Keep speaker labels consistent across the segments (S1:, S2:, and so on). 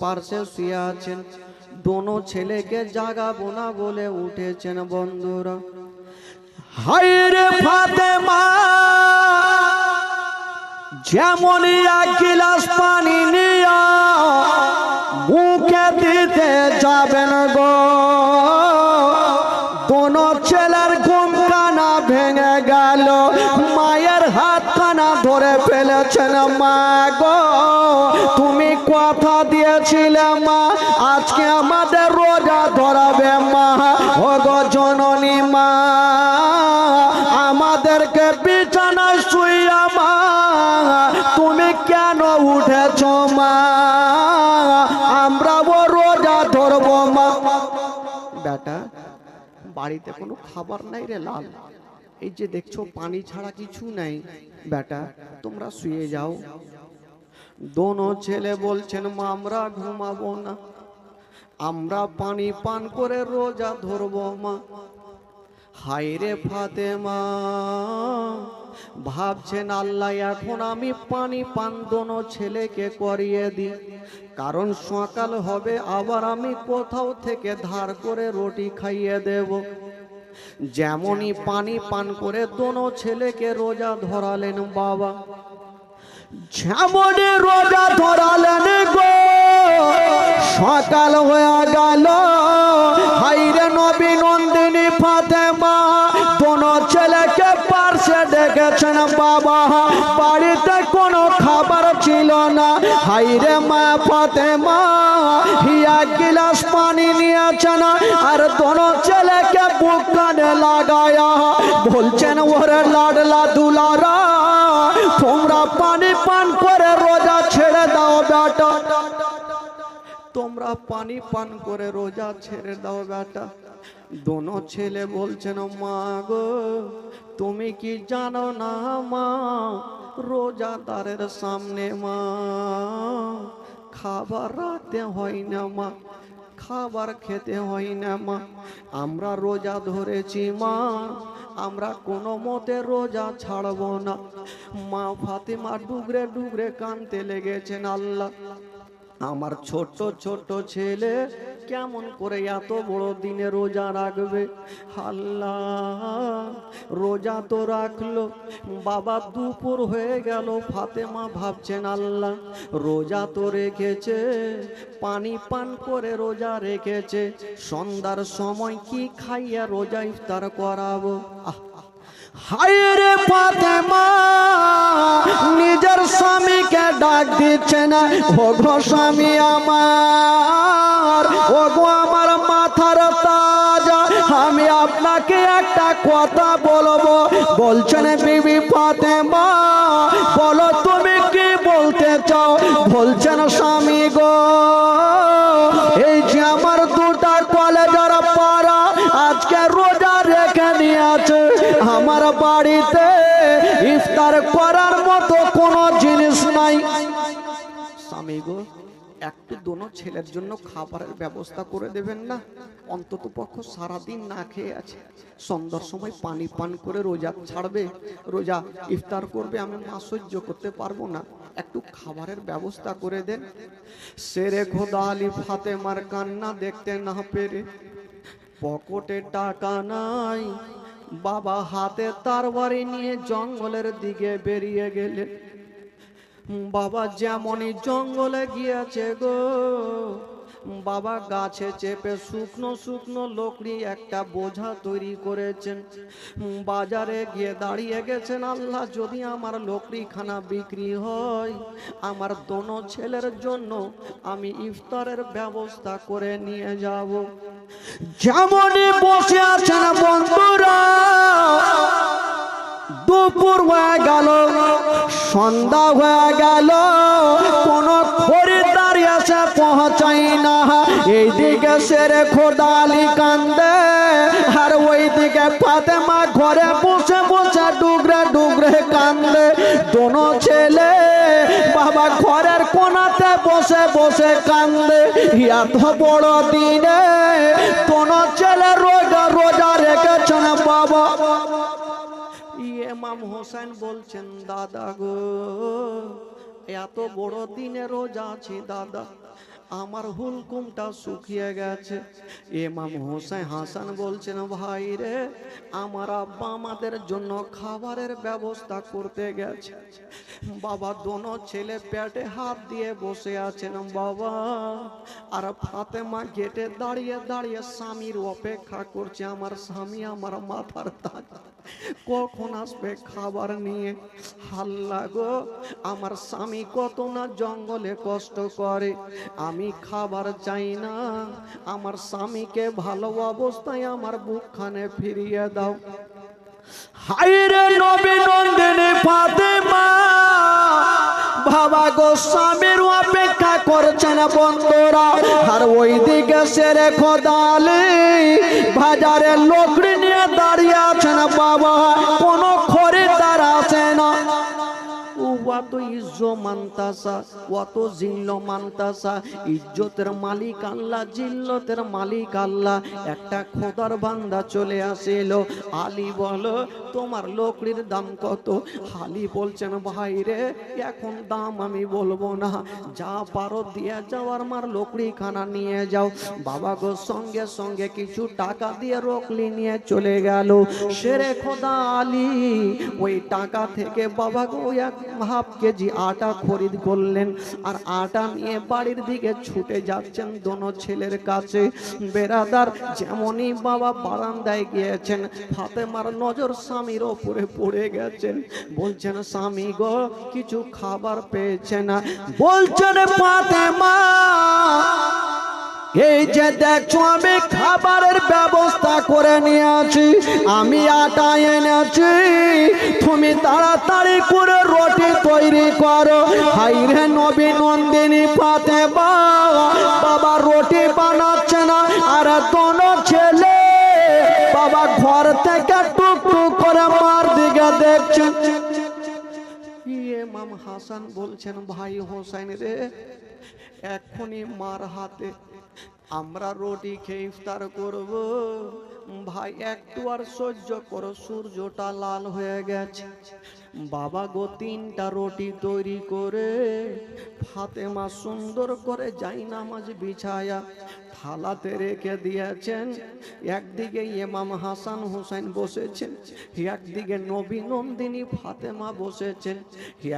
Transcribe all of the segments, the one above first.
S1: পার্শ্বে শুয়ে আছেন। দোনো ছেলেকে জাগাবো না বলে উঠেছেন। বন্ধুরা,
S2: হায়রে ফাতেমা যেমনই এক গিলাস পানি নিয়া মুখে দিতে যাবেন গো, দোনো ছেলের ঘুম কানা ভেঙে গেল। মায়ের হাত কানা ধরে ফেলেছেন। মা গো, তুমি কথা দিয়েছিলে মা আজকে আমাদের রোজা ধরাবে মা। ও গো জননী মা, আমাদেরকে বিছানায় শুইয়া মা তুমি কেন উঠেছ মা? আমরা ও রোজা ধরবো মা।
S1: বেটা, বাড়িতে কোনো খাবার নাই রে লাল, এই যে দেখছো পানি ছাড়া কিছু নাই। বেটা, তোমরা শুয়ে যাও। দোনো ছেলে বলছেন, মা আমরা ঘুমাবো না, আমরা পানি পান করে রোজা ধরবো মা। হায়রে ফাতেমা ভাবছেন, আল্লাহ এখন আমি পানি পান দোনো ছেলেকে করিয়ে দিই, কারণ সকাল হবে আবার আমি কোথাও থেকে ধার করে রুটি খাইয়ে দেব। যেমনই পানি পান করে দোনো ছেলেকে রোজা ধরালেন বাবা,
S2: যেমনই রোজা ধরালেন গো সকাল হয়ে গেল। হায়রে নবী নন্দিনী ফাতেমা দোনো ছেলেকে পার্শ্বে ডেকেছেন বাবা। বাড়িতে কোনো খাবার ছিল না। হায়রে মা ফাতেমা এক গিলাস পানি নিয়েছেন আর দোনো ছেলেকে বুক কানে লাগায়া বলছেন, ওরে লাডলা দুলারা তোমরা পানি পান করে রোজা ছেড়ে দাও বেটা।
S1: তোমরা পানি পান করে রোজা ছেড়ে দাও বেটা। দোনো ছেলে বলছেন, মা গো তুমি কি জানো না মা, রোজাদারের সামনে মা খাবার রাখতে হয় না মা, খাবার খেতে হয় না মা। আমরা রোজা ধরেছি মা, আমরা কোনো মতে রোজা ছাড়বো না। মা ফাতেমা ডুগরে ডুগরে কাঁদতে লেগেছেন, আল্লাহ আমার ছোট ছোট ছেলে কেমন করে এত বড় দিনে রোজা রাখবে। আল্লাহ রোজা তো রাখলো বাবা, দুপুর হয়ে গেল। ফাতেমা ভাবছেন, আল্লাহ রোজা তো রেখেছে, পানি পান করে রোজা রেখেছে, সন্ধ্যার সময় কি খাইয়া রোজা ইফতার করাবো।
S2: হায়রে ফাতেমা নিজের স্বামীকে ডাক দিচ্ছে না, ও গো স্বামী আমার, ও গো আমার মাথার তাজ, আমি আপনাকে একটা কথা বলবো। বলছেন, বিবি ফাতেমা বলো তুমি কি বলতে চাও? বলছেন, স্বামী গো এই যে আমার দুটা কলেজের পাড়া আজকে রোজা রেখে নিয়েছে, আমার বাড়িতে ইফতার করার মতো কোনো জিনিস নাই।
S1: স্বামী গো একটু দোনো ছেলের জন্য খাবারের ব্যবস্থা করে দেবেন না? অন্তত পক্ষ সারাদিন না খেয়ে আছে, সন্ধ্যার সময় পানি পান করে রোজা ছাড়বে, রোজা ইফতার করবে, আমি মা সহ্য করতে পারবো না, একটু খাবারের ব্যবস্থা করে দেন। শেরে খোদা আলী ফাতেমার কান্না দেখতে না পেরে, পকেটে টাকা নাই, বাবা হাতে তরবারি নিয়ে জঙ্গলের দিকে বেরিয়ে গেলেন। বাবা যেমনই জঙ্গলে গিয়েছে গো, বাবা গাছে চেপে শুকনো শুকনো লকড়ি একটা বোঝা তৈরি করেছেন, বাজারে গিয়ে দাঁড়িয়ে গেছেন, আল্লাহ যদি আমার লকড়ি খানা বিক্রি হয় আমার দোনো ছেলের জন্য আমি ইফতারের ব্যবস্থা করে নিয়ে যাব।
S2: যেমনই বসে আছেন বন্ধুরা, দুপুর হয়ে গেল, সন্ধ্যা হয়ে গেল, কোন খরিদ্দার এসে পৌঁছাই না। এইদিকে শেরে খোদা আলী কান্দে আর ওইদিকে ফাতেমা ঘরে বসে বসে ডুগরে ডুগরে কান্দে। দোনো ছেলে বাবা ঘরের কোনাতে বসে বসে কান্দে। এত বড় দিনে দোনো ছেলে রোজা রোজা রেখেছেন বাবা।
S1: ইমাম হোসেন বলছেন, দাদা গো এত বড় দিনে রোজা আছি দাদা, আমার হুলকুমটা শুকিয়ে গেছে। ইমাম হোসেন হাসান বলছেন, ভাই রে, আমার আব্বা আমাদের জন্য খাবারের ব্যবস্থা করতে গেছে। বাবা দোনো ছেলে পেটে হাত দিয়ে বসে আছেন বাবা, আর ফাতেমা গেটে দাঁড়িয়ে দাঁড়িয়ে স্বামীর অপেক্ষা করছে। আমার স্বামী আমার মাথার তাজ, কখন আসবে খাবার নিয়ে। হাল্লা গো, আমার স্বামী কত না জঙ্গলে কষ্ট করে, আমি খাবার চাই না, আমার স্বামীকে ভালো অবস্থায় আমার বুকখানে ফিরিয়ে দাও।
S2: হায়রে নবী নন্দিনী ফাতেমা, বাবা গো স্বামীর অপেক্ষা করছেন বন্ধুরা। আর ওই দিকে সেরে খোদালি বাজারে লোকড়ি নিয়ে দাঁড়িয়ে আছেন বাবা, কোনো খরিদ্দার আসে না।
S1: অত ইজ্জো মানতাসা, অত জিল্ল মানতাসা। ইজ্জতের মালিক আল্লাহ, জিল্লতের মালিক আল্লাহ। একটা খোদার বান্দা চলে আসিল। আলী বলো, তোমার লোকড়ির দাম কত? আলী বলছেন, ভাই রে, এখন দাম আমি বলবো না, যা পারো দিয়ে যাও, আর মার লোকড়ি খানা নিয়ে যাও। বাবা গো সঙ্গে সঙ্গে কিছু টাকা দিয়ে রকলি নিয়ে চলে গেল। সেরে খোদা আলী ওই টাকা থেকে বাবা গো এক হাফ কেজি আটা খরিদ করলেন, আর আটা নিয়ে বাড়ির দিকে ছুটে যাচ্ছেন দোনো ছেলের কাছে। বেরাদার যেমনই বাবা বারান্দায় গিয়েছেন, ফাতেমার নজর স্বামীর ওপরে পড়ে গেছেন। বলছেন, স্বামী গো, কিছু খাবার পেয়েছে না?
S2: বলছেন, ফাতেমা এই যে দেখছো আমি খাবারের ব্যবস্থা করে নিয়েছি, আমি আটা এনেছি, তুমি তাড়াতাড়ি করে রুটি তৈরি করো। হায়রে নবী নন্দিনী ফাতেমা, বাবা রুটি বানাচ্ছে না, আর দোনো ছেলে বাবা ঘর থেকে টুক টুক করে মার দিকে দেখছেন।
S1: ইমাম হাসান বলছেন, ভাই হোসেন রে, এখনই মার হাতে আমরা রুটি খেয়ে ইফতার করব। ভাই একটু আর সহ্য করো, সূর্যটা লাল হয়ে গেছে। বাবা গো তিনটা রুটি তৈরি করে ফাতেমা সুন্দর করে জায়নামাজ বিছায়া থালাতে রেখে দিয়েছেন। একদিকে ইমাম হাসান হোসেন বসেছেন, একদিকে নবী নন্দিনী ফাতেমা বসেছেন,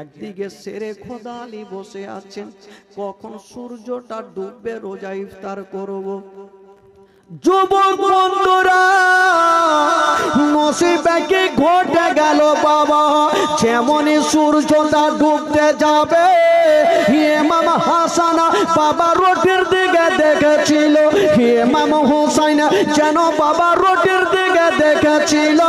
S1: একদিকে সেরে খোদা আলী বসে আছেন। কখন সূর্যটা ডুববে রোজা ইফতার করব।
S2: যুবক বন্ধুরা, নসিবে কি ঘটে গেল বাবা, যেমনই সূর্যটা ডুবতে যাবে, ইমাম হাসান বাবা রুটির দিকে দেখেছিল, ইমাম হোসেন যেন বাবা রুটির দিকে দেখেছিল।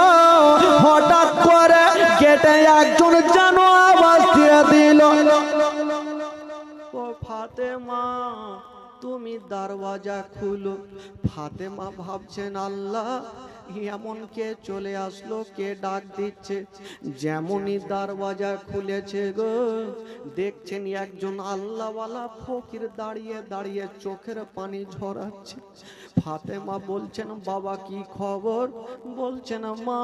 S2: হঠাৎ করে গেটে একজন যেন আওয়াজ দিয়ে দিল,
S1: ও ফাতেমা, তুমি দরওয়াজা খুলো। ফাতেমা ভাবছেন, আল্লাহ, এমন কে চলে আসলো, কে ডাক দিচ্ছে। যেমনই দরওয়াজা খুলেছে গো, দেখছেন একজন আল্লাহওয়ালা ফকির দাঁড়িয়ে দাঁড়িয়ে চোখের পানি ঝরাচ্ছে। ফাতেমা বলছেন, বাবা কি খবর? বলছেন, মা,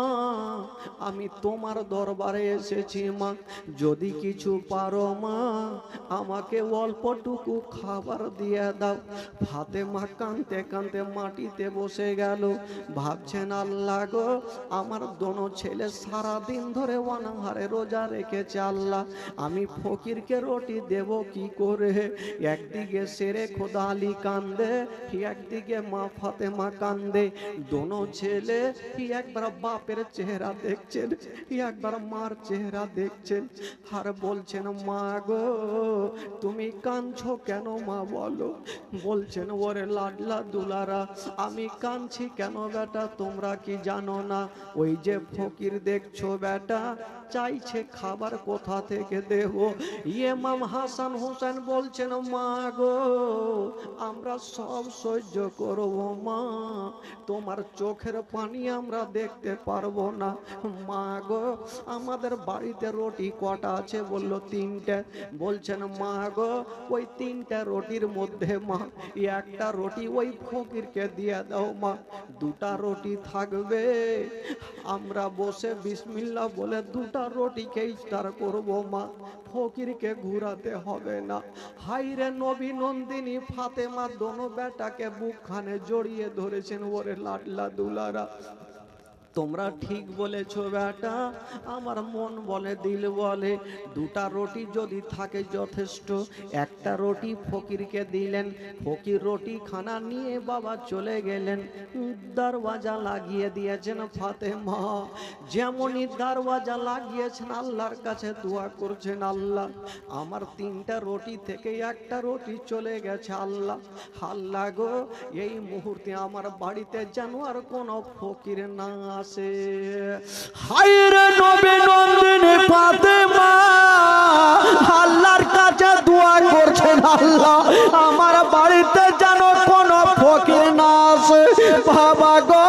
S1: আমি তোমার দরবারে এসেছি মা, যদি কিছু পারো মা, আমাকে অল্পটুকু খাবার দিয়ে দাও। ফাতেমা কাঁদতে কাঁদতে মাটিতে বসে গেল। ভাবছেন, আল্লাহ গো, আমার দোনো ছেলে সারা দিন ধরে অনাহারে রোজা রেখেছে, আল্লাহ, আমি ফকিরকে রুটি দেব কি করে? একদিকে সেরে খোদা আলী কান্দে, একদিকে মা ফাতেমা কান্দে। দোনো ছেলে একবার বাপের চেহারা দেখছেন, একবার মার চেহারা দেখছেন, আর বলছেন, মা গো, তুমি কাঁদছো কেন মা, বলো। বলছেন, ওরে লাডলা দুলারা, আমি কাঁদছি কেন বেটা, তোমরা কি জানো না? ওই যে ফকির দেখছো বেটা, চাইছে খাবার কোথা থেকে দেব। ইমাম হাসান হোসেন বলছেন, মা গো, আমরা সব সহ্য করব মা, তোমার চোখের পানি আমরা দেখতে পারবো না। মা গো, আমাদের বাড়িতে রুটি কটা আছে? বললো, তিনটে। বলছেন, মা গো, ওই তিনটা রুটির মধ্যে মা একটা রুটি ওই ফকিরকে দিয়ে দাও মা, দুটা রুটি থাকবে, আমরা বসে বিসমিল্লাহ বলে দুটা রুটিকে ইফতার করব মা, ফকিরকে ঘুরাতে হবে না। হাইরে নবী নন্দিনী ফাতেমা দোনো বেটাকে বুকখানে জড়িয়ে ধরেছেন, ওরে লাডলা দুলারা। তোমরা ঠিক বলেছ বেটা, আমার মন বলে দিল বলে, দুটা রুটি যদি থাকে যথেষ্ট। একটা রুটি ফকিরকে দিলেন, ফকির রুটি খানা নিয়ে বাবা চলে গেলেন। দরওয়াজা লাগিয়ে দিয়েছেন ফাতেমা, যেমনই দরওয়াজা লাগিয়েছেন আল্লাহর কাছে দোয়া করছেন, আল্লাহ আমার তিনটা রুটি থেকে একটা রুটি চলে গেছে, আল্লাহ আল্লাহ গো এই মুহূর্তে আমার বাড়িতে যেন আর কোনো ফকির না আসে।
S2: হায়রে নবী নন্দিনী ফাতেমা আল্লাহর কাছে দোয়া করছেন, আল্লাহ আমার বাড়িতে যেন কোনো ফকির না আসে। বাবা গো,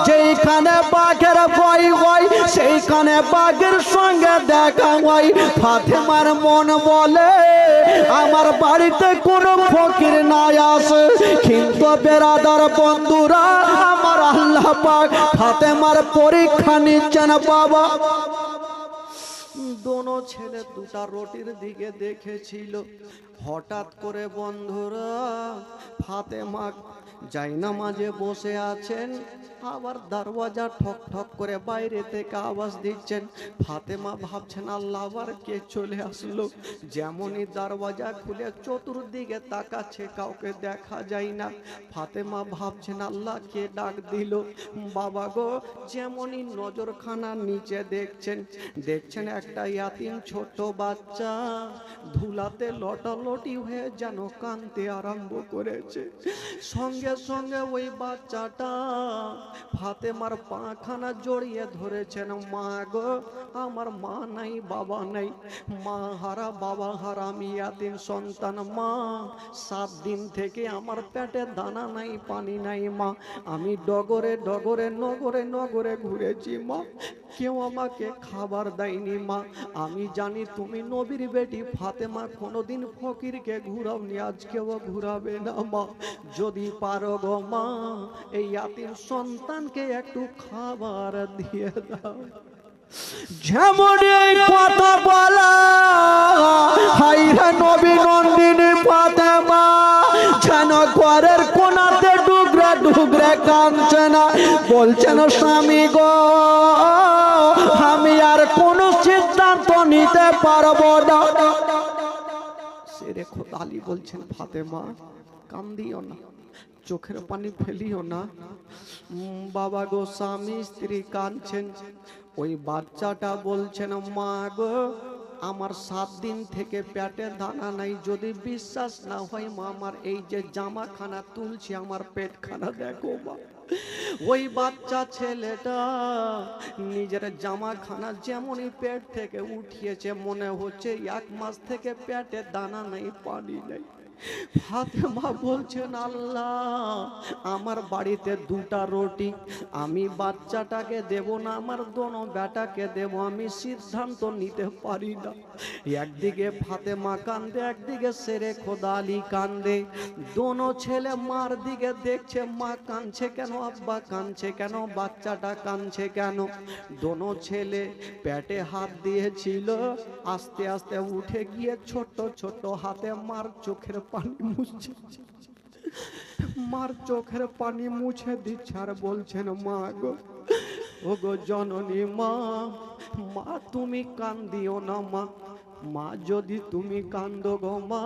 S2: যেইখানে বাঘের ভয় হয় সেইখানে বাঘের সঙ্গে দেখা হয়। ফাতেমার মন বলে আমার বাড়িতে কোনো ফকির না আসে, কিন্তু বেরাদার বন্ধুরা আমার আল্লাহ পাক ফাতেমার পরীক্ষা নিচ্ছেন বাবা।
S1: দোনো ছেলে দুটা রুটির দিকে দেখেছিল, হঠাৎ করে বন্ধুরা ফাতেমা জায়নামাজে বসে আছেন, আবার দরওয়াজা ঠক ঠক করে বাইরে থেকে আওয়াজ দিচ্ছেন। ফাতেমা ভাবছেন আল্লাহ আবার কে চলে আসলো। যেমনই দরওয়াজা খুলে চতুর্দিকে তাকাচ্ছে, কাউকে দেখা যায় না। ফাতেমা ভাবছেন আল্লাহ কে ডাক দিল। বাবা গো, যেমনই নজরখানা নিচে দেখছেন একটা ইয়াতিম ছোট বাচ্চা ধুলাতে লটালটি হয়ে যেন কাঁদতে আরম্ভ করেছে। সঙ্গে সঙ্গে ওই বাচ্চাটা ফাতেমার পাখানা জড়িয়ে ধরেছেন, মা গো আমার মা নাই বাবা নাই, মা হারা বাবা হারা, আমি ইয়াতিম সন্তান মা, 7 দিন থেকে আমার পেটে দানা নাই পানি নাই মা, আমি ডগরে ডগরে নগরে নগরে ঘুরেছি মা, কেউ আমাকে খাবার দেয়নি মা, আমি জানি তুমি নবীর বেটি ফাতেমা কোনোদিন ফকিরকে ঘুরাওনি, আজকেও ঘুরাবে না মা, যদি পারো গো মা এই ইয়াতিম সন্তানকে একটু খাবার দিয়ে দাও।
S2: যেমন এই কথা বলা হায়রে নবী নন্দিনী ফাতেমা যেন ঘরের কোনাতে ডুগরে ডুগরে কাঁদছে না, বলছেন স্বামী গো আমি আর কোনো সিদ্ধান্ত নিতে পারবো না।
S1: সেরে খোদা আলী বলছেন ফাতেমা কান্দিও না, চোখের পানি ফেলিও না। বাবা গো, স্বামী স্ত্রী কাঁদছেন। ওই বাচ্চাটা বলছেন মা গো আমার 7 দিন থেকে পেটে দানা নাই, যদি বিশ্বাস না হয় মা আমার এই যে জামাখানা তুলছি আমার পেটখানা দেখো মা। ওই বাচ্চা ছেলেটা নিজের জামাখানা যেমনই পেট থেকে উঠিয়েছে, মনে হচ্ছে 1 মাস থেকে পেটে দানা নেই পানি নেই। ফাতেমা বলছেন আল্লাহ আমার বাড়িতে 2টা রুটি, আমি বাচ্চাটাকে দেব না আমার দোনো বেটাকে দেব, আমি সিদ্ধান্ত নিতে পারি না। একদিকে ফাতেমা কান্দে, একদিকে সেরে খোদা আলী কান্দে। দোনো ছেলে মার দিকে দেখছে, মা কাঁদছে কেন, আব্বা কাঁদছে কেন, বাচ্চাটা কাঁদছে কেন। দোনো ছেলে পেটে হাত দিয়েছিল, আস্তে আস্তে উঠে গিয়ে ছোট ছোট হাতে মার চোখের পানি মুছছে, মার চোখের পানি মুছে দিচ্ছে আর বলছেন মা গো, ও গো জননী মা, মা তুমি কান্দিও না মা, মা যদি তুমি কান্দো গো মা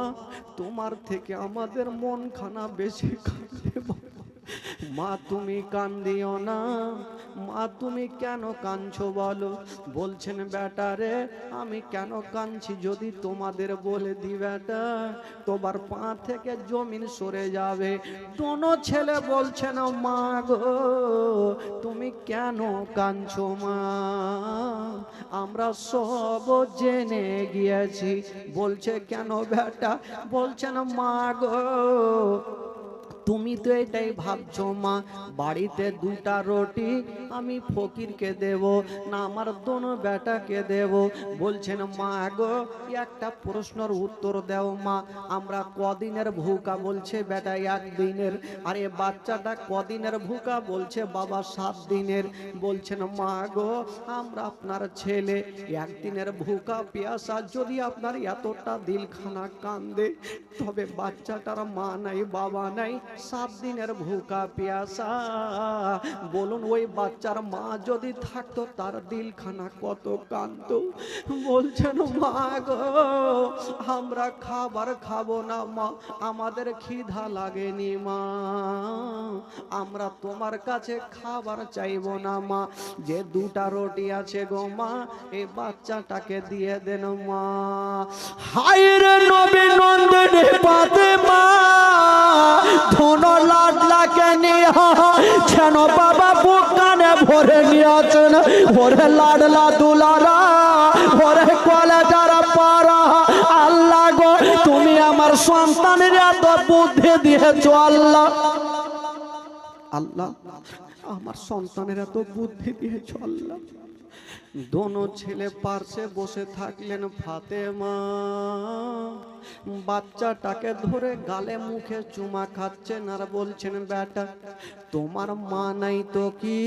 S1: তোমার থেকে আমাদের মন খানা বেশি কাঁদে মা, তুমি কান্দিও না মা, তুমি কেন কাঁদছো বলো। বলছেন বেটা রে আমি কেন কাঁদছি যদি তোমাদের বলে দি বেটা তোমার পা থেকে জমিন সরে যাবে। দোনো ছেলে বলছেন মা গো তুমি কেন কাঁদছো মা, আমরা সব জেনে গিয়েছি। বলছে কেন বেটা, বলছেন মা গো তুমি তো এটাই ভাবছো মা বাড়িতে দুটা রুটি আমি ফকিরকে দেব না আমার দোনো বেটাকে দেব। বলছেন মা গো একটা প্রশ্নের উত্তর দাও মা, আমরা কদিনের ভুকা? বলছে বেটা 1 দিনের। আরে বাচ্চাটা কদিনের ভুকা? বলছে বাবা 7 দিনের। বলছেন মা গো আমরা আপনার ছেলে 1 দিনের ভুকা পিয়াসা, যদি আপনার এতটা দিলখানা কান্দে তবে বাচ্চাটার মা নাই বাবা নাই, 7 দিনের ভুকা পিয়াসা, বলুন ওই বাচ্চার মা যদি থাকতো তার দিলখানা কত কাঁদতো। বলছেন মা গো আমরা খাবার খাবো না মা, আমাদের খিদা লাগেনি মা, আমরা তোমার কাছে খাবার চাইবো না মা, যে দুটা রুটি আছে গো মা এই বাচ্চাটাকে দিয়ে দেন মা।
S2: হায়রে নবী নন্দিনী ফাতেমা ধন লাডলাকে নিয়ে যেন বাবা বুকানে ভরে নিয়েছেন। ওরে লাডলা দুলারা, ওরে কলেজার পারা, আল্লাহ গো তুমি আমার সন্তানের এত বুদ্ধি দিয়েছো আল্লাহ।
S1: আল্লাহ আমার সন্তানের এত বুদ্ধি দিয়েছ আল্লাহ। দোনো ছেলে পার্শ্বে বসে থাকলেন। ফাতেমা বাচ্চাটাকে ধরে গালে মুখে চুমা খাচ্ছেন আর বলছেন বেটা তোমার মা নাই তো কি,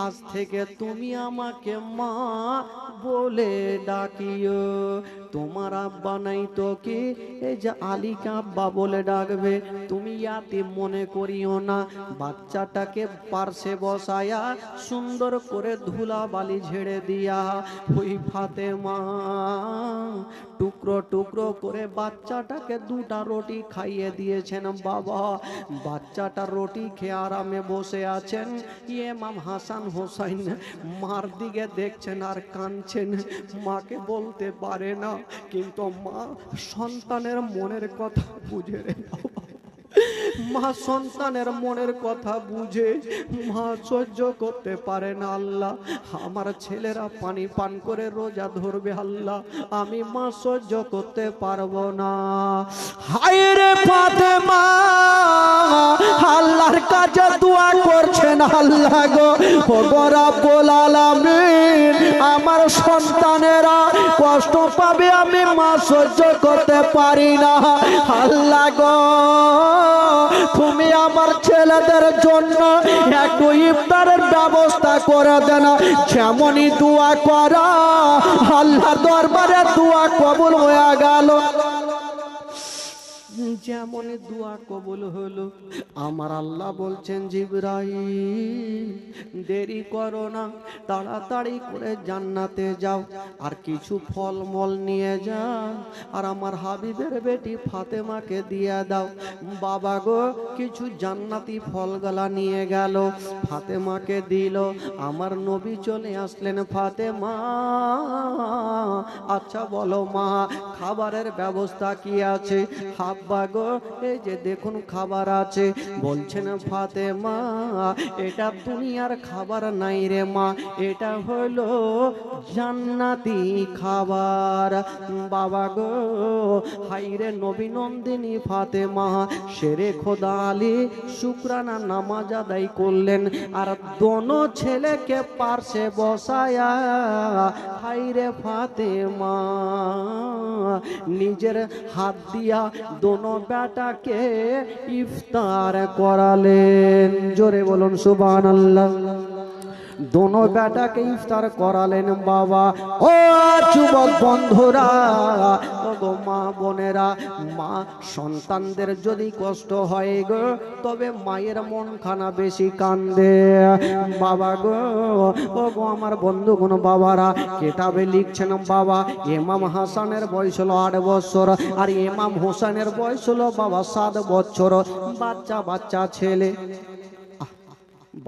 S1: আজ থেকে তুমি আমাকে মা বলে ডাকিও। তোমার আব্বা নাই তো কি, এই যে আলীকে আব্বা বলে ডাকবে। তুমি ইয়াতি মনে করিও না। বাচ্চাটাকে পার্শ্বে বসায়া সুন্দর করে ধুলা বালি ঝেড়ে দিয়া ওই ফাতেমা টুকরো টুকরো করে বাচ্চাটাকে দুটা রুটি খাইয়ে দিয়েছেন। বাবা বাচ্চাটা রুটি খেয়ে আরামে বসে আছেন। ইমাম হাসান হোসাইন মার দিকে দেখছেন আর কাঁদছেন। মাকে বলতে পারে না, কিন্তু মা সন্তানের মনের কথা বুঝে রে বাবা। মা সন্তানের মনের কথা বুঝে, মা সহ্য করতে পারে না। আল্লাহ আমার ছেলেরা পানি পান করে রোজা ধরবে, আল্লাহ আমি মা সহ্য করতে পারবো না।
S2: হায়রে ফাতেমা আল্লাহর কাছে দোয়া করছেন, আল্লাহ গো ও রব্বুল আলামিন আমার সন্তানেরা কষ্ট পাবে, আমি মা সহ্য করতে পারি না। আল্লাহ গো তুমি আমার ছেলেদের জন্য একটু ইফতারের ব্যবস্থা করে দেন। যেমনই দোয়া করা আল্লাহ দরবারে দোয়া কবুল হয়ে গেল।
S1: যেমন দোয়া কবুল হলো। আমার আল্লাহ বলছেন জিবরাইল দেরি করো না, তাড়াতাড়ি করে জান্নাতে যাও আর কিছু ফলমূল নিয়ে যাও আর আমার হাবিবের বেটি ফাতেমাকে দিয়ে দাও। বাবা গো কিছু জান্নাতি ফলগুলা নিয়ে গেল, ফাতেমাকে দিল। আমার নবী চলে আসলেন। ফাতেমা আচ্ছা বলো মা খাবারের ব্যবস্থা কি আছে? আব্বা গো এই যে দেখুন খাবার আছে। বলছেন ফাতেমা এটা দুনিয়ার খাবার নাই রে মা, এটা হলো জান্নাতি খাবার। বাবা গো হাইরে নবী নন্দিনী ফাতেমা শেরে খোদা আলী শুকরানা নামাজ আদায় করলেন আর দোনো ছেলেকে পার্শ্বে বসায়া হাইরে ফাতেমা নিজের হাত দিয়া দোনো বেটাকে ইফতার করালেন। জোরে বলুন সুবহানাল্লাহ। দোনো বেটাকে ইফতার করালেন। বাবা ও যুবক বন্ধুরা, ও গো মা বোনেরা, মা সন্তানদের যদি কষ্ট হয় গো তবে মায়ের মন খানা বেশি কান্দে। বাবা গো ও গো আমার বন্ধুগণ বাবারা কেতাবে লিখছেন বাবা ইমাম হাসানের বয়স হলো 8 বছর আর ইমাম হোসেনের বয়স হলো বাবা 7 বছর। বাচ্চা বাচ্চা ছেলে।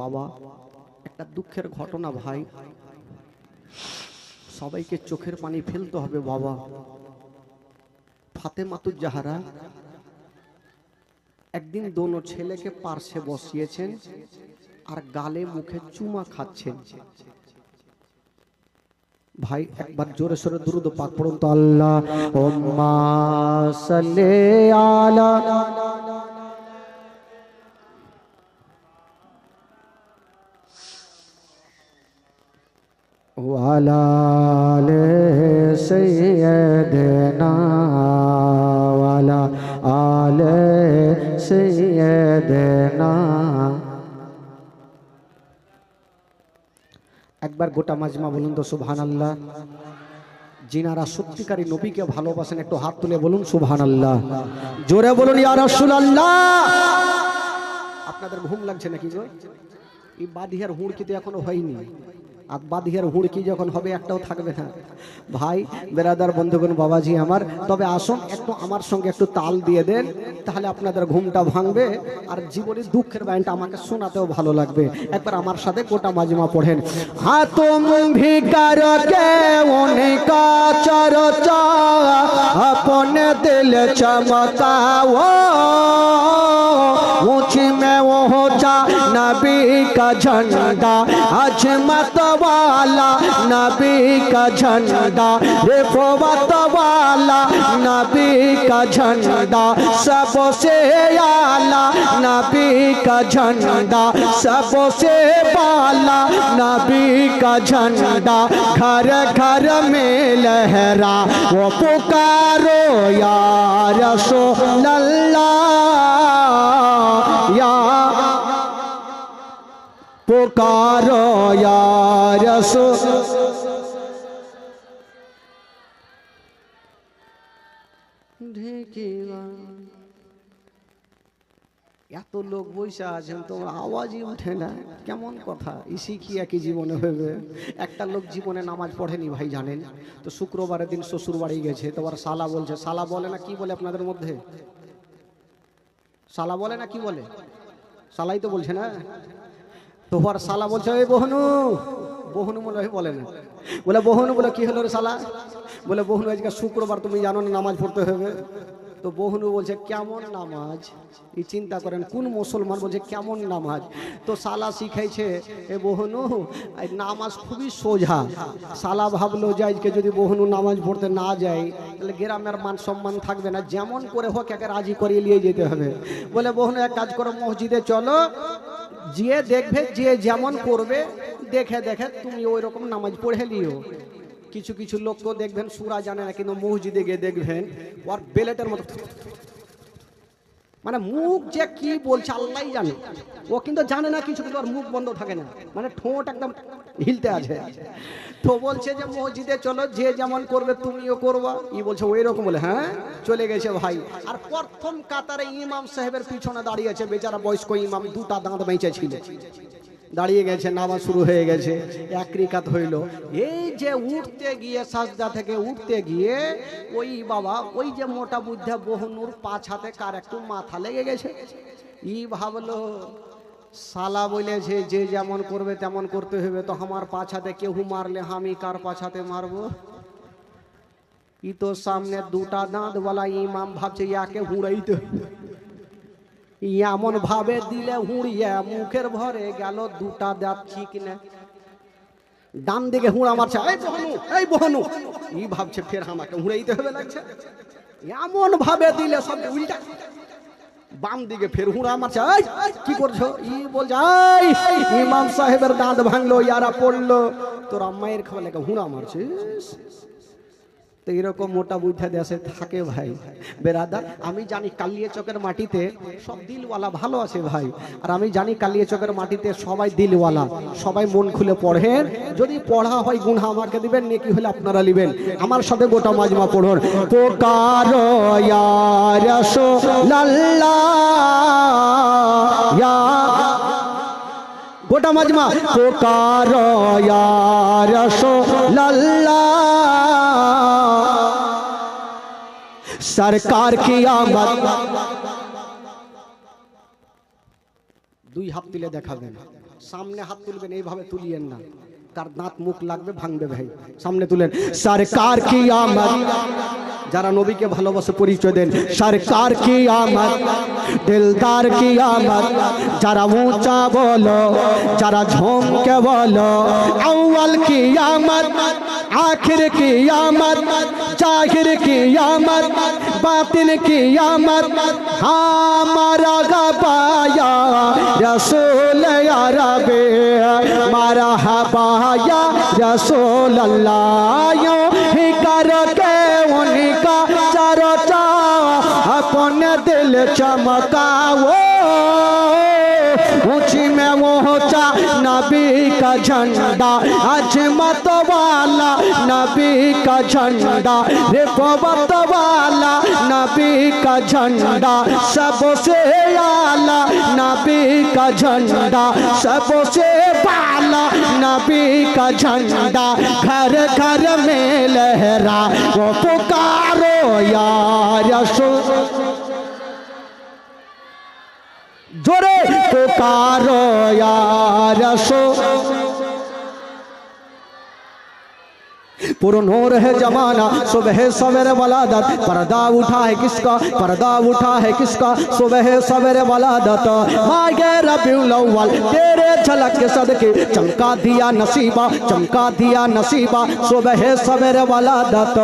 S1: বাবা একটা দুঃখের ঘটনা ভাই, সবাইকে চোখের পানি ফেলতে হবে বাবা। ফাতেমাতুজ জাহরা একদিন দোনো ছেলেকে পার্শ্বে বসিয়েছেন আর গালে মুখে চুমা খাচ্ছেন। ভাই একবার জোরে সোরে দুরূদ পাক পড়ুন তো। আল্লাহুম্মা সাল্লি আলা
S2: वाला आले सैयदना वाला आले सैयदना।
S1: একবার গোটা মাজমা বলুন তো সুবহানাল্লাহ। যিনারা সত্যিকারী নবীকে ভালোবাসেন একটু হাত তুলে বলুন সুবহানাল্লাহ।
S2: জোরে বলুন ইয়া রাসূলুল্লাহ।
S1: আপনাদের ঘুম লাগছে নাকি গো? এই বাদিহার হুড়কি তো এখনো হয়নি, আর বাদিহার হুড়কি যখন হবে একটাও থাকবে না। ভাই বেরাদার বন্ধুগণ বাবাজি আমার, তবে আসুন একটু আমার সঙ্গে একটু তাল দিয়ে দেন, তাহলে আপনাদের ঘুমটা ভাঙবে আর জীবনের দুঃখের বাইনটা আমাকে শোনাতেও ভালো লাগবে। একবার আমার সাথে গোটা মাজমা পড়েন।
S2: हाँ तुम भी करके उनका चर्चा अपने दिल चमकाओ, ऊंची में ऊंचा नबी का झंडा, अजमत वाला नबी का झंडा, रिफवत वाला नबी का झंडा, सबसे आला नबी का झंडा, सबसे बाला नबी का झंडा, घर घर में लहरा वो पुकारो या रसूलल्लाह, या पुकारो या रसूल।
S1: এত লোক বসে আছেন তোমার আওয়াজই উঠে না, কেমন কথা? ইসি কি একই জীবনে হবে? একটা লোক জীবনে নামাজ পড়েনি ভাই জানেন তো, শুক্রবারের দিন শ্বশুর বাড়ি গেছে, তোমার শালা বলছে, শালা বলে না কি বলে আপনাদের মধ্যে? শালা বলে না কি বলে? শালাই তো বলছে না। তোমার শালা বলছে ওই বহনু, বহনু বলে না, বলে বহনু, বলে কি হলো রে শালা? বলে বহনু আজকে শুক্রবার, তুমি জানো না নামাজ পড়তে হবে। তো বহনু বলছে কেমন নামাজ? এই চিন্তা করেন কোন মুসলমান বলছে কেমন নামাজ? তো শালা শিখাইছে এ বহনু এই নামাজ খুবই সোজা। শালা ভাবলো যে আজকে যদি বহনু নামাজ পড়তে না যায় তাহলে গ্রামের মান সম্মান থাকবে না, যেমন করে হোক একে রাজি করিয়ে নিয়ে যেতে হবে। বলে বহনু এক কাজ করো, মসজিদে চলো, যে দেখবে যে যেমন করবে দেখে দেখে তুমি ওই রকম নামাজ পড়ে লিও। কিছু কিছু লোককেও দেখবেন সূরা জানে না, কিন্তু মসজিদে গিয়ে দেখবেন ওর বেলেটের মতো, মানে মুখ যে কি বলছে আল্লাহই জানে, ও কিন্তু জানে না কিছু, কিন্তু ওর মুখ বন্ধ থাকে না, মানে ঠোঁট একদম হিলতে আছে। তো বলছে যে মসজিদে চলো, যে যেমন করবে তুমিও করবা। ই বলছে ওই রকম, বলে হ্যাঁ, চলে গেছে ভাই। আর প্রথম কাতারে ইমাম সাহেবের পিছনে দাঁড়িয়েছে বেচারা বয়স্ক ইমাম, দুটা দাঁত বেঁচে ছিল, দাঁড়িয়ে গেছে, নামাজ শুরু হয়ে গেছে, এক রিকাত হইল। এই যে উঠতে গিয়ে সাজদা থেকে উঠতে গিয়ে ওই বাবা ওই যে মোটা বুদ্ধা বহনুর পাছাতে কার একটু মাথা লেগে গেছে। ই ভাবলো শালা বলেছে যে যেমন করবে তেমন করতে হবে, তো আমার পাছাতে কেউ মারলে আমি কার পাছাতে মারবো? ই তো সামনে দুটা দাঁতওয়ালা ইমাম ভাবছে ইয়াকে হুঁড়াইতে, এমন ভাবে দিলে হুঁড়িয়ে মুখের ভরে গেল দুটা দাঁত ঠিক না, ডান দিকে হুঁড়া মারছে, এই বহনু, এই বহনু। ই ভাবছে ফের আমাকে হুঁড়াইতে হবে লাগছে, এমন ভাবে দিলে সব উল্টা, বাম দিকে ফের হুঁড়া মারছে, এই কি করছো? ই বলছে এই ইমাম সাহেবের দাঁত ভাঙলো, ইয়ারা পড়লো, তোর আম্মায়ের খাওয়া লেগে হুঁড়া মারছিস। তো এরকম মোটা বুদ্ধা দেশে থাকে ভাই বেরাদার। আমি জানি কালিয়া চকের মাটিতে সব দিলওয়ালা ভালো আছে ভাই, আর আমি জানি কালিয়া চকের মাটিতে সবাই দিলওয়ালা, সবাই মন খুলে পড়েন। যদি পড়া হয় গুনাহ আমাকে দিবেন, নেকি হলে আপনারা নেবেন। আমার সাথে গোটা মাজমা পড়ুন।
S2: पुकारो या रसूलल्लाह, या गोटा मजमा, पुकारो या रसूलल्लाह, सरकार की आमद।
S1: দুই হাত তুলে দেখাবেন, সামনে হাত তুলবেন, এইভাবে তুলিয়েন না, তার দাঁত মুখ লাগবে ভাঙবে ভাই। সামনে তুলেন,
S2: सरकार की आमद যারা নবীকে ভালোবাসে পরিচয় দেন। সরকার কি আমত, দিলদার কি আমত, যারা ऊंचा बोलो, যারা ঝুমকে বলো, अव्वल की आमद, आखिर की आमद, जाहिर की आमद, बातिन की आमद, हमारा गबाया रसूल या रबी मरहबा या रसूल अल्लाह, यूं ही करके उनका चर्चा अपने दिल चमकाओ। ऊंची में ऊंचा नबी का झंडा, अजमत वाला नबी का झंडा, रिफवत वाला नबी का झंडा, सबसे आला नबी का झंडा, सबसे बाला नबी का झंडा, घर घर में लहरा वो पुकारो या रसूल, जोरे पुकारो या रसूल। पुरनूर है जमाना, सुबह सवेरे वलादत, पर्दा उठा है किसका, पर्दा उठा है किसका, सुबह सवेरे वलादत, मागे रबीउल अव्वल तेरे झलक के सदके चमका दिया नसीबा, चमका दिया नसीबा, सुबह सवेरे वलादत।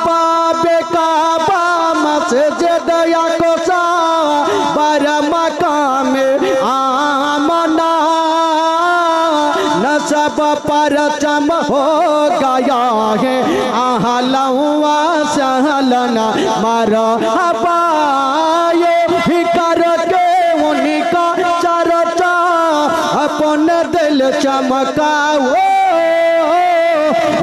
S2: बाबे काबा मस्जिद या कोसा बर मकाम आमना, नसब परचम हो गया है आहला हुआ सहलना मरहबा, ये ही करके उनका चर्चा अपने दिल चमकाओ।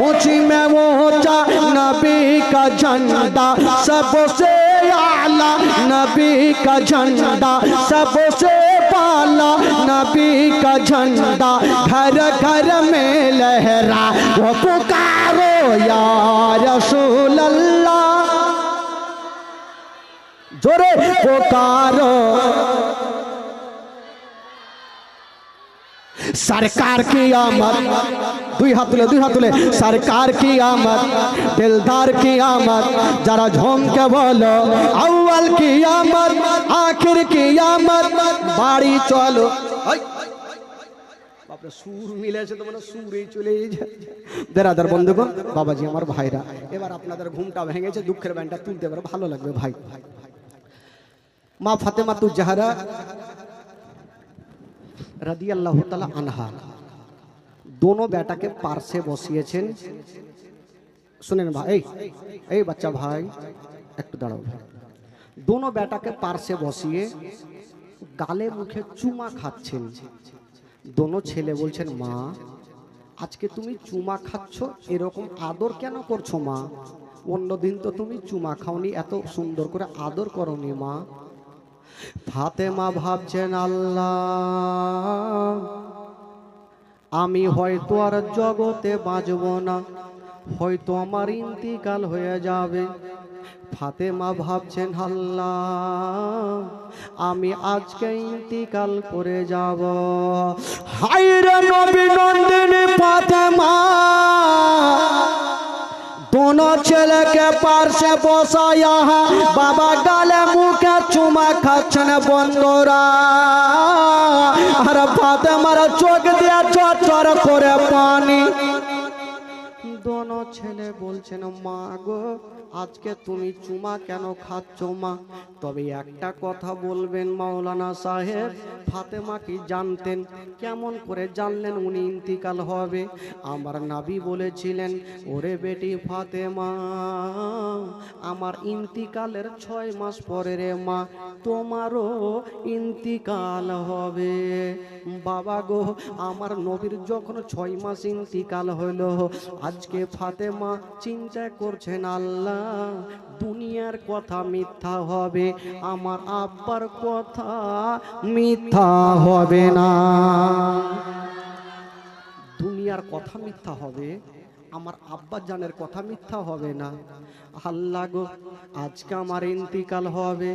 S2: ऊंची में ऊंचा नबी का झंडा, सबसे आला नबी का झंडा, सबसे बाला नबी का झंडा, घर घर में लहरा वो पुकारो या रसूल अल्लाह, जोरे पुकारो। सरकार की आमद, दुई हाथ तुले, सरकार की आमद, दिलदार की आमद, जरा झूम के बोलो, अव्वल की आमद, आखिर की आमद, बाड़ी चलो। বাপরে সুর মিলেছে তো মানে সুরেই চলে যায়। বেরাদার বন্ধুগণ, বাবাজি আমার ভাইরা, এবার আপনাদের ঘুমটা ভেঙেছে, দুঃখের ব্যান্ডটা তুলতে পারে, ভালো লাগবে ভাই। মা ফাতেমা তু জাহরা রাদিয়াল্লাহু তাআলা আনহা दोनों बेटा के पार्श्वे बसिएছেন। सुनेन भाई, এই বাচ্চা ভাই একটু দাঁড়াও ভাই। दोनों बेटा के पार्श्वे বসিয়ে গালে মুখে চুমা খাচ্ছেন। दोनों ছেলে বলছেন, মা আজকে তুমি চুমা খাচ্ছ, এরকম আদর কেন করছো মা? অন্যদিন তো তুমি চুমা খাওনি, এত সুন্দর করে আদর করনি মা। ফাতেমা ভাবছেন, আল্লাহ আমি হয়তো আর জগতে বাঁচব না, হয়তো আমার ইন্তিকাল হয়ে যাবে। ফাতেমা ভাবছেন, আল্লাহ আমি আজকে ইন্তিকাল করে যাব। হায়রে নবী নন্দিনী ফাতেমা दोनों चेले के पार्श्वे बसाया, बाबा गाले मुखे चुमा खाচ্ছেন বন্ধুরা। আর ফাতেমার চোখ দিয়ে চরচর করে পানি। दोनों ছেলে বলছেন, মা গো আজকে তুমি চুমা কেন খাচ্ছ মা? তবে একটা কথা বলবেন মাওলানা সাহেব, ফাতেমা কি জানতেন? কেমন করে জানলেন উনি ইন্তিকাল হবে? আমার নবী বলেছিলেন, ওরে বেটি ফাতেমা, আমার ইন্তিকালের 6 মাস পরে রে মা তোমারও ইন্তিকাল হবে। বাবা গো, আমার নবীর যখন 6 মাস ইন্তিকাল হলো, আজকে ফাতেমা চিন্তা করছেন, আল্লাহ দুনিয়ার কথা মিথ্যা হবে, আমার আব্বার কথা মিথ্যা হবে না। দুনিয়ার কথা মিথ্যা হবে,
S1: আমার আব্বা জানের কথা মিথ্যা হবে না। আল্লাহ গো, আজকে আমার ইন্তিকাল হবে,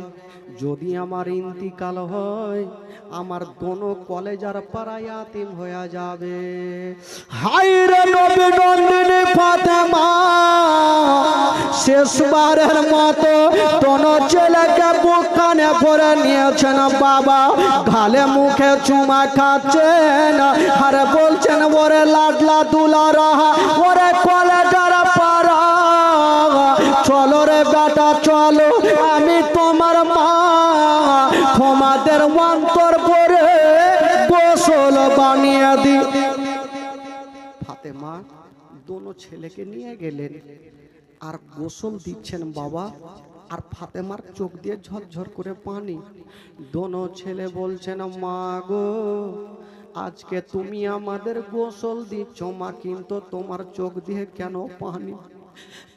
S1: যদি আমার ইন্তিকাল হয় আমার দোনো কলেজার পাড়ায় ইয়াতিম হয়ে যাবে।
S2: হায়রে নবী নন্দিনী ফাতেমা শেষবারের মতো দোনো ছেলেকে বুক কানে করে নিয়েছেন বাবা, গালে মুখে চুমা খাচ্ছেন আর বলছেন ওরে লাডলা দুলারা, ওরে কলেজার পাড়া, চলো রে বেটা চলো, আমি তোমার মা, তোমাদের অন্তর পরে গোসল বানিয়ে দিই।
S1: ফাতেমা দোনো ছেলেকে নিয়ে গেলেন আর গোসল দিচ্ছেন বাবা, আর ফাতেমার চোখ দিয়ে ঝরঝর করে পানি। দোনো ছেলে বলছেন মা গো, আজকে তুমি আমাদের গোসল দিচ্ছ মা, কিন্তু তোমার চোখ দিয়ে কেন পানি?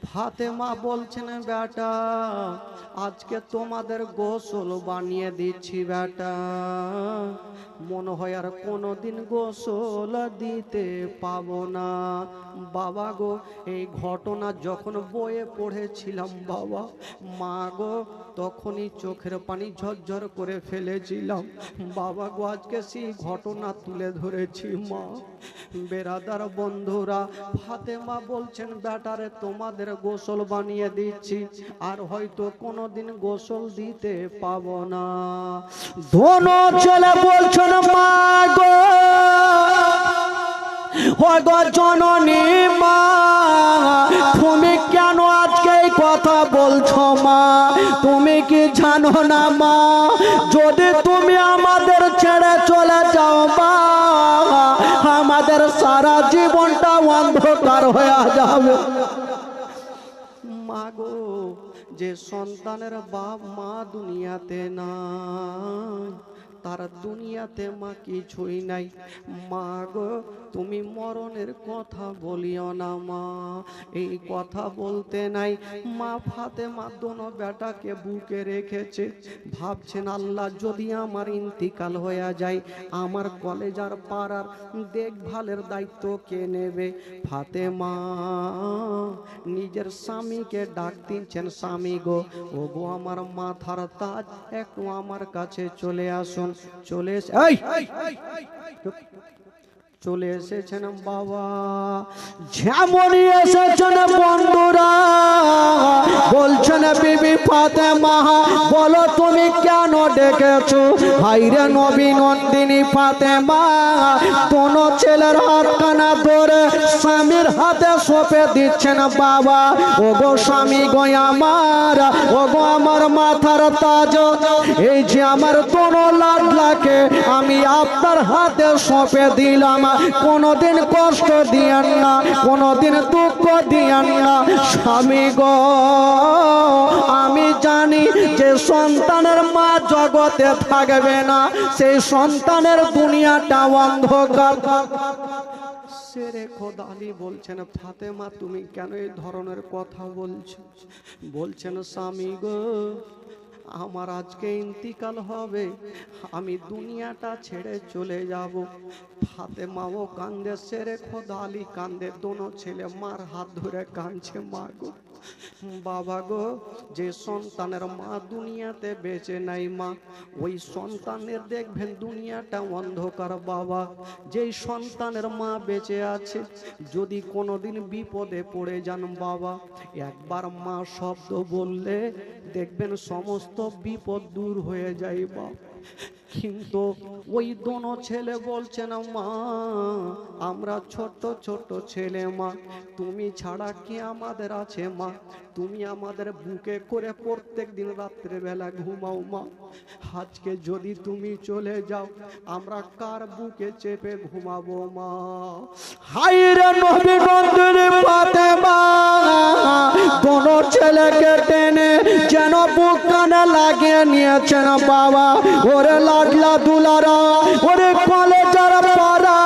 S1: ফাতেমা বলছেন বেটা, আজকে তোমাদের গোসল বানিয়ে দিচ্ছি বেটা, মনে হয় আর কোনোদিন গোসল দিতে পাবো না। বাবা গো, এই ঘটনা যখন বইয়ে পড়েছিলাম বাবা, মা গো তখনই চোখের পানি ঝরঝর করে ফেলেছিলাম। বাবা গো, আজকে সেই ঘটনা তুলে ধরেছি মা। বেরাদার বন্ধুরা, ফাতেমা বলছেন বেটারে তোমাদের গোসল বানিয়ে দিচ্ছি, আর হয়তো কোনোদিন গোসল দিতে পাবো না।
S2: দোনো ছেলে বলছেন মা গো, ও গো জননী মা, তুমি কেন আজকে এই কথা বলছো মা? তুমি কি জানো না মা, যদি তুমি আমাদের ছেড়ে চলে যাও মা, আমাদের সারা জীবনটা অন্ধকার হয়ে যাবে।
S1: মা গো, যে সন্তানের বাপ মা দুনিয়াতে নাই, তার দুনিয়াতে মা কিছুই নাই। মা গো, তুমি মরণের কথা বলিও না মা, এই কথা বলতে নাই। মা ফাতেমা দোনো বেটাকে বুকে রেখেছে, ভাবছেন আল্লাহ যদি আমার ইন্তিকাল হয়ে যায়, আমার কলেজার পাড়ার দেখভালের দায়িত্ব কে নেবে? ফাতেমা নিজের স্বামীকে ডাক দিচ্ছেন, স্বামী গো, ও গো আমার মাথার তাজ, একটু আমার কাছে চলে আসুন। চলে এসেছেন বাবা।
S2: যেমনই এসেছেন বন্ধুরা বলছেন বিবি ফাতেমা, বলো তুমি কেন ডেকেছো? ভাইরে নবী নন্দিনী ফাতেমা কোনো ছেলের হাতখানা ধরে স্বামীর হাতে সঁপে দিচ্ছেন বাবা। ও গো স্বামী গো আমার, ও গো আমার মাথার তাজ, এই যে আমার কোনো লাডলাকে আমি আপনার হাতে সঁপে দিলাম, কোনদিন কষ্ট দিয়েন না, কোনদিন দুঃখ দিয়েন না স্বামী গো। আমি জানি যে সন্তানের মা জগতে থাকবে না, সেই সন্তানের দুনিয়াটা অন্ধকার।
S1: শেরে খোদা আলী বলছেন, ফাতেমা তুমি কেন এই ধরনের কথা বলছো? বলছেন স্বামী গো, আমার আজকে ইন্তিকাল হবে, আমি দুনিয়াটা ছেড়ে চলে যাব। ফাতেমাও কান্দে, শেরে খোদা আলী কান্দে, দোনো ছেলে মার হাত ধরে কাঁদছে। মা গো, বাবা গো, যে সন্তানের মা দুনিয়াতে বেঁচে নাই মা, ওই সন্তানের দেখবেন দুনিয়াটা অন্ধকার বাবা। যেই সন্তানের মা বেঁচে আছে, যদি কোনোদিন বিপদে পড়ে যান বাবা, একবার মা শব্দ বললে দেখবেন সমস্ত বিপদ দূর হয়ে যায় বাবা। কিন্তু ওই দোনো ছেলে বলছে না মা, আমরা ছোট ছোট ছেলে মা, তুমি ছাড়া কি আমাদের আছে মা? তুমি আমাদের বুকে করে প্রত্যেক দিন রাত্রে বেলা ঘুমাও মা, আজকে যদি তুমি চলে যাও আমরা কার বুকে চেপে ঘুমাবো মা?
S2: হায়রে নবী নন্দিনী ফাতেমা দোনো ছেলেকে টেনে যেন বুক কানে লাগিয়ে নিয়েছেন বাবা। ওরে লাডলা দুলারা, ওরে কলেজার পাড়া,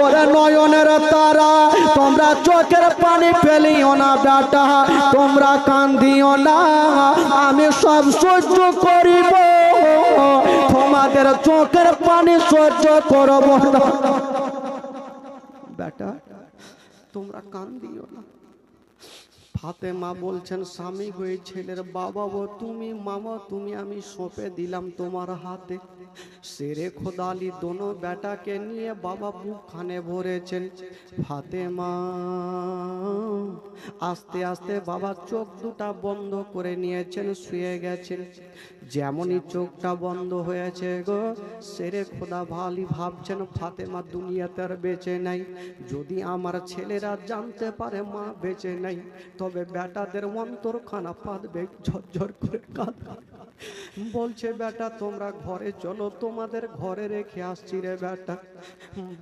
S2: ওরে নয়নের তারা, তোমরা চোখের পানি ফেলিও না বেটা, তোমরা কান্দিও না, আমি সব সহ্য করিব, তোমাদের চোখের পানি সহ্য করব না।
S1: বেটা তোমরা কান দিও না। ফাতেমা বলছেন স্বামী গো, এই ছেলের বাবা গো তুমি, মামা তুমি, আমি সঁপে দিলাম তোমার হাতে। শেরে খোদা আলী দোনো বেটাকে নিয়ে বাবা বুকখানে ভরেছেন। ফাতেমা আস্তে আস্তে বাবা চোখ দুটা বন্ধ করে নিয়েছেন, শুয়ে গেছেন। যেমনই চোখটা বন্ধ হয়েছে গো, শেরে খোদা ভালি ভাবছেন ফাতেমা দুনিয়াতে আর বেঁচে নাই। যদি আমার ছেলেরা জানতে পারে মা বেঁচে নাই, তবে বেটাদের অন্তরখানা পাতবে, ঝরঝর করে কাঁদবে। বলছে বেটা তোমরা ঘরে চলো, তোমাদের ঘরে রেখে আসছি রে বেটা।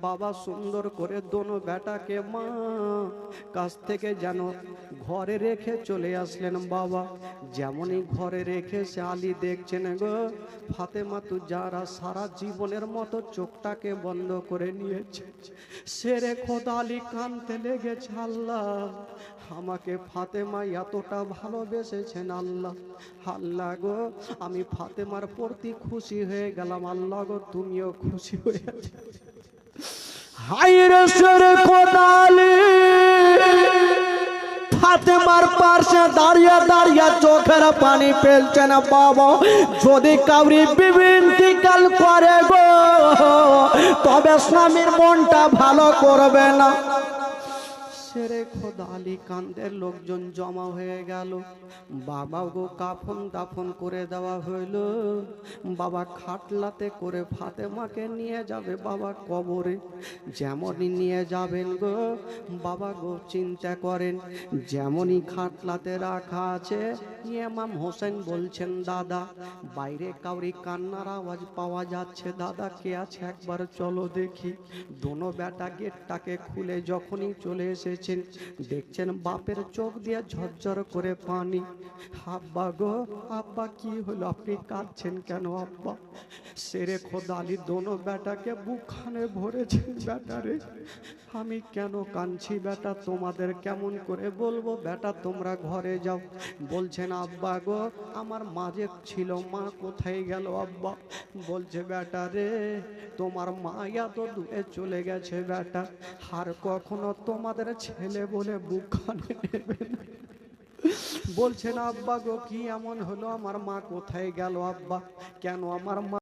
S1: বাবা সুন্দর করে দোনো বেটাকে মা কাছ থেকে যেন ঘরে রেখে চলে আসলেন বাবা। যেমনই ঘরে রেখে সে আলী দেখছেন গো, ফাতেমা তু যারা সারা জীবনের মতো চোখটাকে বন্ধ করে নিয়েছে। শেরে খোদা আলী কাঁদতে লেগেছে, আল্লাহ আমাকে ফাতেমা এতটা ভালোবেসেছেন আল্লাহ, আল্লাহ গো আমি ফাতেমার প্রতি খুশি হয়ে গেলাম, আল্লাহ গো তুমিও খুশি হয়ে গেছো।
S2: হায়রে শেরে খোদা আলী ফাতেমার পাশে দাঁড়িয়ে দাঁড়িয়ে চোখের পানি ফেলছেন বাবা। যদি কাউরি বিবি ইন্তিকাল করে গো, তবে স্বামীর মনটা ভালো করবে না।
S1: শেরে খোদা আলী কান্দের লোকজন জমা হয়ে গেল। বাবা গো কাফন দাফন করে দেওয়া হইল। বাবা খাটলাতে করে ফাতেমাকে নিয়ে যাবে বাবা কবরে। যেমনই নিয়ে যাবেন গো বাবা গো চিন্তা করেন, যেমনই খাটলাতে রাখা আছে, ইমাম হোসেন বলছেন দাদা বাইরে কাউরি কান্নার আওয়াজ পাওয়া যাচ্ছে, দাদা কে আছে একবার চলো দেখি। দোনো বেটা গেটটাকে খুলে যখনই চলে এসেছেন, দেখছেন বাপের চোখ দিয়ে ঝরঝর করে পানি। আব্বা গো আব্বা কি হলো, আপনি কাঁদছেন কেন আব্বা? শেরে খোদা আলী দোনো বেটাকে বুকখানে ভরেছেন। বেটারে আমি কেন কাঁদছি বেটা, তোমাদের কেমন করে বলবো বেটা, তোমরা ঘরে যাও। বলছেন আব্বা গো আমার মাঝে ছিল, মা কোথায় গেল আব্বা? বলছে বেটা রে তোমার মা এত দূরে চলে গেছে বেটা, আর কখনো তোমাদের ছেলে বলে বুকখানে নেবে না। বলছেন আব্বা গো কি এমন হলো, আমার মা কোথায় গেল আব্বা? কেন আমার মা